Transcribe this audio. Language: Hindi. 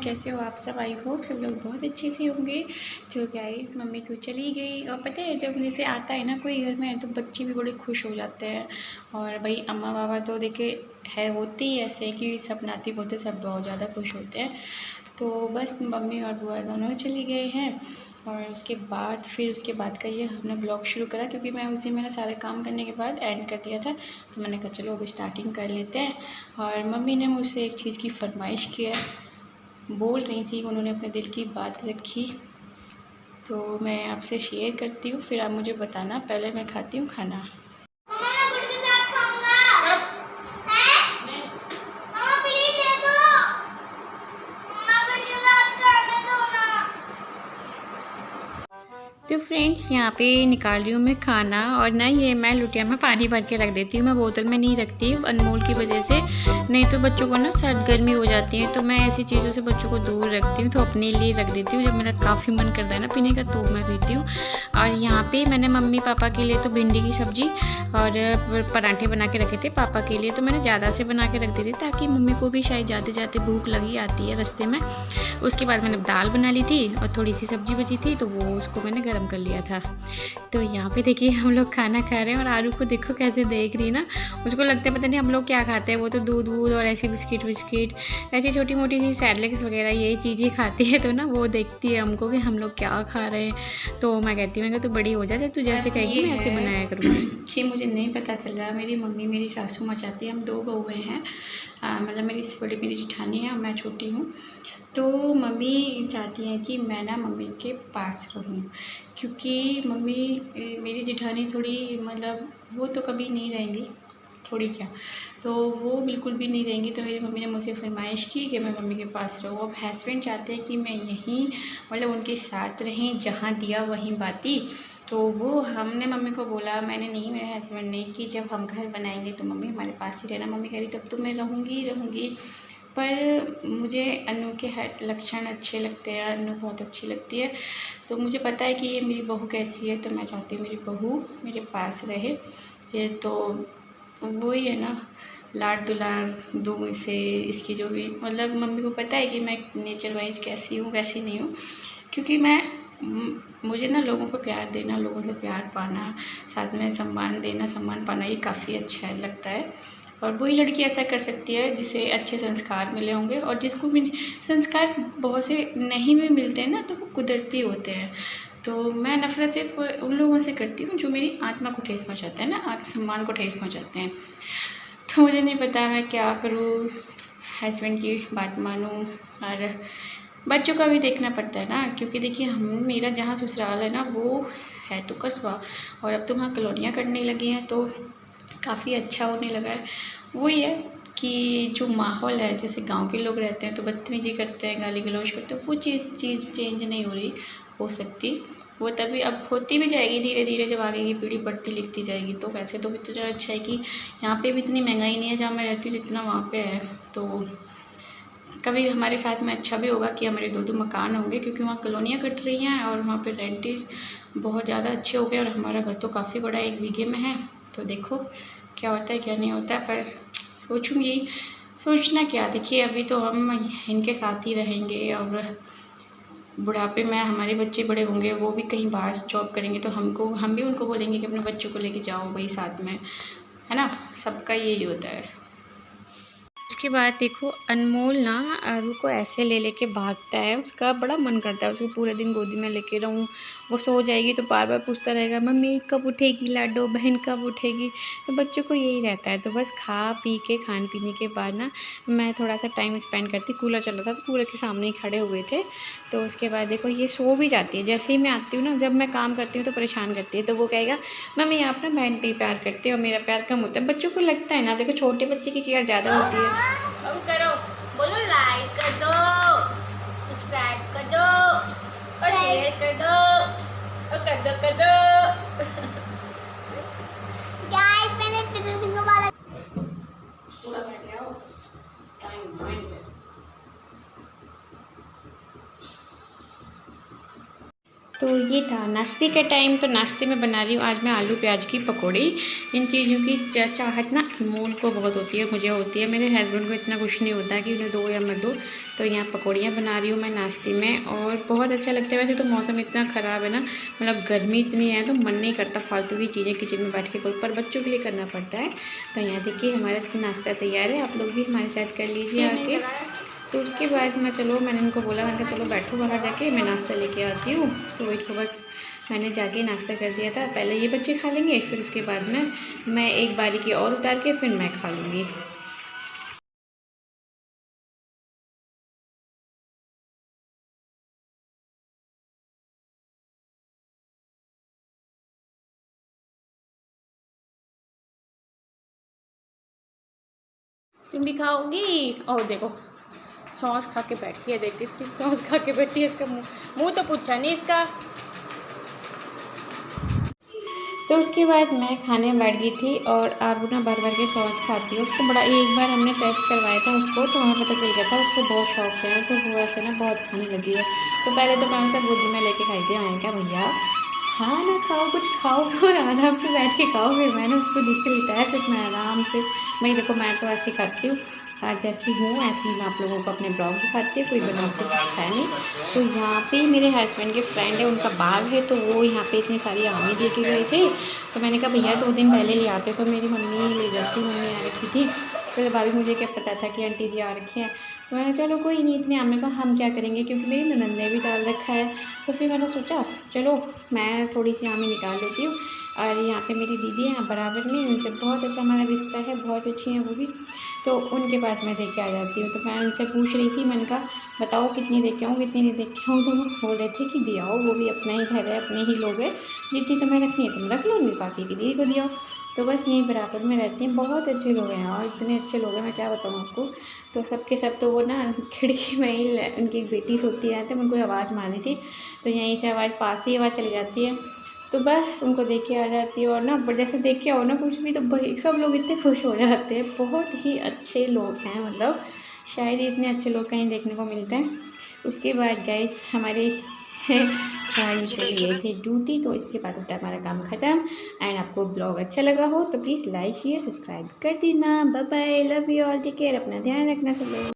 कैसे हो आप सब? आई होप सब लोग बहुत अच्छे से होंगे। तो गाइस मम्मी तो चली गई, और पता है जब जैसे आता है ना कोई घर में तो बच्चे भी बड़े खुश हो जाते हैं। और भाई अम्मा बाबा तो देखे है होते ही ऐसे कि सब नाती पोते सब बहुत ज़्यादा खुश होते हैं। तो बस मम्मी और बुआ दोनों चली गए हैं। और उसके बाद का ये हमने ब्लॉग शुरू करा, क्योंकि मैं उस दिन मेरा सारे काम करने के बाद एंड कर दिया था। तो मैंने कहा चलो अब स्टार्टिंग कर लेते हैं। और मम्मी ने मुझसे एक चीज़ की फरमाइश की है, बोल रही थी, उन्होंने अपने दिल की बात रखी, तो मैं आपसे शेयर करती हूँ, फिर आप मुझे बताना। पहले मैं खाती हूँ खाना। तो फ्रेंड्स यहाँ पे निकाल रही हूँ मैं खाना, और ना ये मैं लुटिया में पानी भर के रख देती हूँ, मैं बोतल में नहीं रखती अनमोल की वजह से, नहीं तो बच्चों को ना सर्द गर्मी हो जाती है। तो मैं ऐसी चीज़ों से बच्चों को दूर रखती हूँ, तो अपने लिए रख देती हूँ। जब मेरा काफ़ी मन करता है ना पीने का तो मैं पीती हूँ। और यहाँ पे मैंने मम्मी पापा के लिए तो भिंडी की सब्ज़ी और पराठे बना के रखे थे। पापा के लिए तो मैंने ज़्यादा से बना के रख दी थी, ताकि मम्मी को भी शायद जाते जाते भूख लगी आती है रास्ते में। उसके बाद मैंने दाल बना ली थी और थोड़ी सी सब्ज़ी बची थी, तो वो उसको मैंने गर्म कर लिया था। तो यहाँ पे देखिए हम लोग खाना खा रहे हैं, और आरू को देखो कैसे देख रही ना, उसको लगता है पता नहीं हम लोग क्या खाते हैं। वो तो दूध वूध और ऐसे बिस्किट ऐसी छोटी मोटी सी सैरेलैक्स वगैरह यही चीज़ें खाती है। तो ना वो देखती है हमको कि हम लोग क्या खा रहे हैं। तो मैं कहती हूँ तू बड़ी हो जा, जब तू जैसे कहेगी मैं ऐसे बनाया करूँगी। कि मुझे नहीं पता चल रहा, मेरी मम्मी मेरी सासू माँ चाहती है, हम 2 बहुएँ हैं, मतलब मेरी बड़ी मेरी जेठानी है और मैं छोटी हूँ। तो मम्मी चाहती हैं कि मैं ना मम्मी के पास रहूँ, क्योंकि मम्मी मेरी जेठानी थोड़ी मतलब वो तो कभी नहीं रहेंगी, थोड़ी क्या, तो वो बिल्कुल भी नहीं रहेंगी। तो मेरी मम्मी ने मुझसे फरमाइश की कि मैं मम्मी के पास रहूँ। अब हस्बैंड चाहते हैं कि मैं यहीं मतलब उनके साथ रहें, जहाँ दिया वहीं बाती। तो वो हमने मम्मी को बोला, मैंने नहीं, मेरे हस्बैंड ने, कि जब हम घर बनाएंगे तो मम्मी हमारे पास ही रहना। मम्मी कह रही तब तो मैं रहूँगी ही रहूँगी। पर मुझे अनु के लक्षण अच्छे लगते हैं, अनु बहुत अच्छी लगती है। तो मुझे पता है कि ये मेरी बहू कैसी है, तो मैं चाहती हूँ मेरी बहू मेरे पास रहे। ये तो वही है ना, लाड दुलार दूँ इसे, इसकी जो भी मतलब मम्मी को पता है कि मैं नेचर वाइज कैसी हूँ वैसी नहीं हूँ। क्योंकि मुझे ना लोगों को प्यार देना, लोगों से प्यार पाना, साथ में सम्मान देना, सम्मान पाना, ये काफ़ी अच्छा लगता है। और वही लड़की ऐसा कर सकती है जिसे अच्छे संस्कार मिले होंगे, और जिसको भी संस्कार बहुत से नहीं भी मिलते हैं ना, तो वो कुदरती होते हैं। तो मैं नफ़रत सिर्फ उन लोगों से करती हूँ जो मेरी आत्मा को ठेस पहुँचाते हैं ना, आत्मसम्मान को ठेस पहुँचाते हैं। तो मुझे नहीं पता मैं क्या करूँ, हस्बैंड की बात मानूँ, और बच्चों का भी देखना पड़ता है ना, क्योंकि देखिए मेरा जहाँ ससुराल है ना वो है तो कस्बा, और अब तो वहाँ कॉलोनियाँ करने लगी हैं, तो काफ़ी अच्छा होने लगा है। वही है कि जो माहौल है, जैसे गांव के लोग रहते हैं तो बदतमीजी करते हैं, गाली गलौज करते हैं, वो चीज़ चेंज नहीं हो सकती। वो तभी अब होती भी जाएगी धीरे धीरे, जब आगे की पीढ़ी बढ़ती लिखती जाएगी। तो वैसे तो इतना अच्छा है कि यहाँ पे भी इतनी महंगाई नहीं है जहाँ मैं रहती हूँ जितना वहाँ पे है। तो कभी हमारे साथ में अच्छा भी होगा कि हमारे 2 मकान होंगे, क्योंकि वहाँ कॉलोनियाँ कट रही हैं और वहाँ पे रेंटेड बहुत ज़्यादा अच्छे हो गए, और हमारा घर तो काफ़ी बड़ा 1 बीघे में है। तो देखो क्या होता है क्या नहीं होता है, पर सोचूंगी, सोचना क्या, देखिए अभी तो हम इनके साथ ही रहेंगे, और बुढ़ापे में हमारे बच्चे बड़े होंगे, वो भी कहीं बाहर जॉब करेंगे, तो हम भी उनको बोलेंगे कि अपने बच्चों को लेके जाओ भाई साथ में, है ना, सबका यही होता है। उसके बाद देखो अनमोल ना आरू को ऐसे ले लेके भागता है, उसका बड़ा मन करता है उसको पूरे दिन गोदी में लेके रहूँ। वो सो जाएगी तो बार बार पूछता रहेगा मम्मी कब उठेगी, लाडो बहन कब उठेगी। तो बच्चों को यही रहता है। तो बस खा पी के खान पीने के बाद ना मैं थोड़ा सा टाइम स्पेंड करती, कूलर चल रहा था तो कूलर के सामने ही खड़े हुए थे। तो उसके बाद देखो ये सो भी जाती है, जैसे ही मैं आती हूँ ना, जब मैं काम करती हूँ तो परेशान करती है, तो वो कहेगा मम्मी आप ना बहन पे प्यार करते हो, मेरा प्यार कम होता है। बच्चों को लगता है ना, देखो छोटे बच्चे की केयर ज़्यादा होती है। अब करो, बोलो लाइक कर दो, सब्सक्राइब कर दो और शेयर कर दो और कर दो गाइस, मैंने टिटल को वाला पूरा कर लिया हो टाइम माइंड। तो ये था नाश्ते का टाइम। तो नाश्ते में बना रही हूँ आज मैं आलू प्याज की पकौड़ी। इन चीज़ों की चाहत ना अनमोल को बहुत होती है, मुझे होती है, मेरे हस्बैंड को इतना कुछ नहीं होता कि उन्हें दो या मत दो। तो यहाँ पकौड़ियाँ बना रही हूँ मैं नाश्ते में और बहुत अच्छा लगता है। वैसे तो मौसम इतना ख़राब है ना, मतलब गर्मी इतनी है तो मन नहीं करता फालतू की चीज़ें किचन में बैठ के करो, पर बच्चों के लिए करना पड़ता है। तो यहाँ देखिए हमारा नाश्ता तैयार है, आप लोग भी हमारे साथ कर लीजिए आके। तो उसके बाद मैंने इनको बोला, मैंने कहा चलो बैठो बाहर जाके, मैं नाश्ता लेके आती हूँ। तो इनको बस मैंने जाके नाश्ता कर दिया था। पहले ये बच्चे खा लेंगे, फिर उसके बाद में मैं एक बारी की और उतार के फिर मैं खा लूँगी। तुम भी खाओगी? और देखो सॉस खा के बैठी है, देख कितनी सॉस खा के बैठी है। इसका मुँह तो पूछा नहीं इसका। तो उसके बाद मैं खाने में बैठ गई थी और आरू ना भर भर के सॉस खाती है। उसको बड़ा, एक बार हमने टेस्ट करवाया था उसको तो हमें पता चल गया था उसको बहुत शौक है, तो वो ऐसे ना बहुत खाने लगी है। तो पहले तो मैं उसे गोदी में लेके खाई थी। मैंने कहा भैया खाना खाओ, कुछ खाओ तो आराम से बैठ के खाओ। फिर मैंने उसको नीचे लिटाया, फिर मैं आराम से, मैं देखो मैं तो ऐसे खाती हूँ, जैसी हूँ ऐसी मैं आप लोगों को अपने ब्लॉग दिखाती हूँ, कोई बनाती कुछ है नहीं। तो यहाँ पे मेरे हस्बैंड के फ्रेंड है, उनका बाग है, तो वो यहाँ पे इतनी सारी आमी दे के गए थे। तो मैंने कहा भैया 2 दिन पहले ले आते, तो मेरी मम्मी ले जाती, मम्मी आ रखी थी। फिर भाभी मुझे क्या पता था कि आंटी जी आ रखे हैं। तो मैंने चलो कोई नहीं, इतने आमे का हम क्या करेंगे, क्योंकि मेरी ननद ने भी डाल रखा है। तो फिर मैंने सोचा चलो मैं थोड़ी सी आमी निकाल लेती हूँ। और यहाँ पे मेरी दीदी हैं बराबर में, उनसे बहुत अच्छा हमारा रिश्ता है, बहुत अच्छी हैं वो भी। तो उनके पास मैं दे के आ जाती हूँ। तो मैं उनसे पूछ रही थी, मैंने कहा बताओ कितनी दे के आऊँ, कितनी नहीं दे के आऊँ। तो वो बोल रहे थे कि दिया आओ, वो भी अपना ही घर है, अपने ही लोग हैं, जितनी तुम्हें रखनी है तुम रख लो, नहीं बाकी की दीदी को दिया। तो बस यहीं बराबर में रहती हैं, बहुत अच्छे लोग हैं और इतने अच्छे लोग हैं मैं क्या बताऊँ आपको। तो सबके सब तो वो ना खिड़की में ही उनकी बेटी सोती है, तो उनको आवाज़ मारनी थी, तो यहीं से आवाज़ पास ही आवाज़ चली जाती है। तो बस उनको देख के आ जाती है और ना जैसे देख के आओ ना कुछ भी, तो भाई सब लोग इतने खुश हो जाते हैं। बहुत ही अच्छे लोग हैं, मतलब शायद इतने अच्छे लोग कहीं देखने को मिलते हैं। उसके बाद गाइस हमारे भाई चली गई थी ड्यूटी, तो इसके बाद होता है हमारा काम ख़त्म। एंड आपको ब्लॉग अच्छा लगा हो तो प्लीज़ लाइक शेयर सब्सक्राइब कर देना। Bye bye, love you all, take care, अपना ध्यान रखना सब लोग।